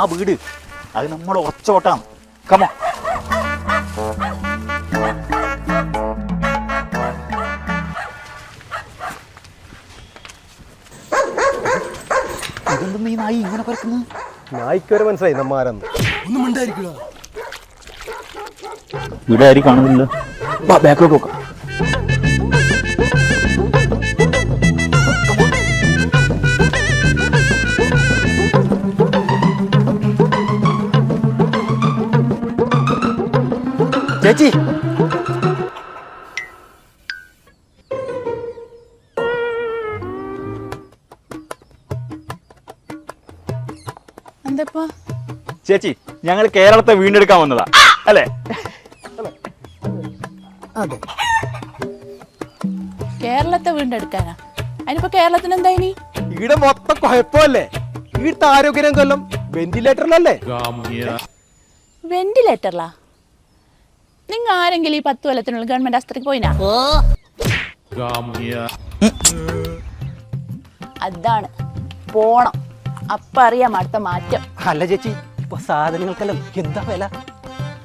ആ വീട് അത് നമ്മുടെ ഉറച്ചോട്ടാണ്. കമോ ഇതെന്താ ഈ നായി ഇങ്ങനെ പരക്കുന്നത്? നായിക്ക് വരെ മനസ്സിലായി നമ്മാരെന്ന്. ഒന്നും ഉണ്ടായിരിക്കണോ? ഇവിടെ ആരും കാണുന്നില്ല. ബാക്കിലോട്ട് നോക്കാം. ചേച്ചി എന്താ ചേച്ചി ഞങ്ങൾ കേരളത്തെ വീണ്ടെടുക്കാൻ വന്നതാ അല്ലേ? അതെ. കേരളത്തെ വീണ്ടെടുക്കാനാ? അതിനിപ്പോ കേരളത്തിന് എന്താ ഇനി? ഇവിടെ മൊത്തം കുഴപ്പമല്ലേ? ഇവിടുത്തെ ആരോഗ്യരംഗം വെന്റിലേറ്ററിലല്ലേ? വെന്റിലേറ്ററിലാ? നിങ്ങൾ ആരെങ്കിലും ഈ 10 കൊല്ലത്തിനുള്ള ഗവൺമെന്റ് ആസ്പത്രിക്ക് പോയിനാ? അതാണ് പോണം. അപ്പ അറിയാം അടുത്ത മാറ്റം. അല്ല ചേച്ചി, ഇപ്പൊ സാധനങ്ങൾക്കെല്ലാം എന്താ വില?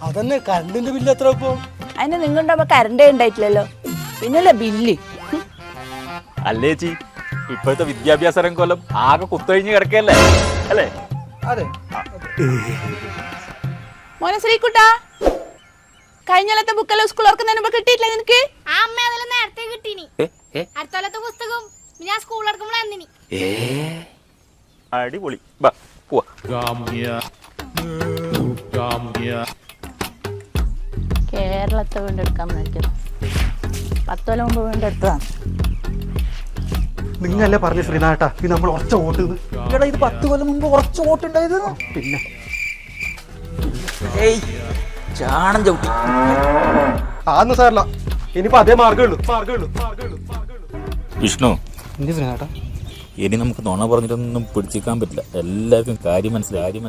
അതന്നെ, കറണ്ടിന്റെ ബില്ല് എത്ര ഇപ്പൊ? അതിന് നിങ്ങളുടെ കറണ്ടേ ഉണ്ടായിട്ടില്ലല്ലോ, പിന്നല്ലേ ബില്ല്. അല്ലേ ചേച്ചി, ഇപ്പോഴത്തെ വിദ്യാഭ്യാസ രംഗം ആകെ കുത്തഴിഞ്ഞ് കിടക്കല്ലേ അല്ലേ? അതെ. മോനെ ശ്രീകുട്ടാ, കഴിഞ്ഞ ബുക്കെല്ലാം സ്കൂൾ ഓർക്കുന്നതിന് മുമ്പ് കിട്ടിയിട്ടില്ല നിനക്ക്? നേരത്തെ കിട്ടീനി. അടുത്ത പുസ്തകം ഞാൻ സ്കൂൾ എടുക്കുമ്പോഴാന്നിനി. അടിപൊളി. ബാ പോവാ. കേരളത്തെ വീണ്ടെടുക്കാൻ നോക്കിയത് 10 കൊല്ലം മുമ്പ് വീണ്ടെടുത്തതാണ്. നിങ്ങളല്ലേ പറഞ്ഞു ശ്രീനാട്ടാ ഇത് നമ്മൾ ഉറച്ച വോട്ട്? എടാ ഇത് 10 കൊല്ലം മുമ്പ് കുറച്ച് വോട്ടുണ്ടായത്. പിന്നെ ചാണം ചവിട്ടി. ആന്ന് സാറല്ല, ഇനിയിപ്പോ അതേ മാർഗമുള്ളൂ. വിഷ്ണു, എന്ത് ശ്രീനാട്ടാ? ഇനി നമുക്ക് നുണ പറഞ്ഞിട്ടൊന്നും പിടിച്ചിരിക്കാൻ പറ്റില്ല. എല്ലാവർക്കും കാര്യം മനസ്സിലായി.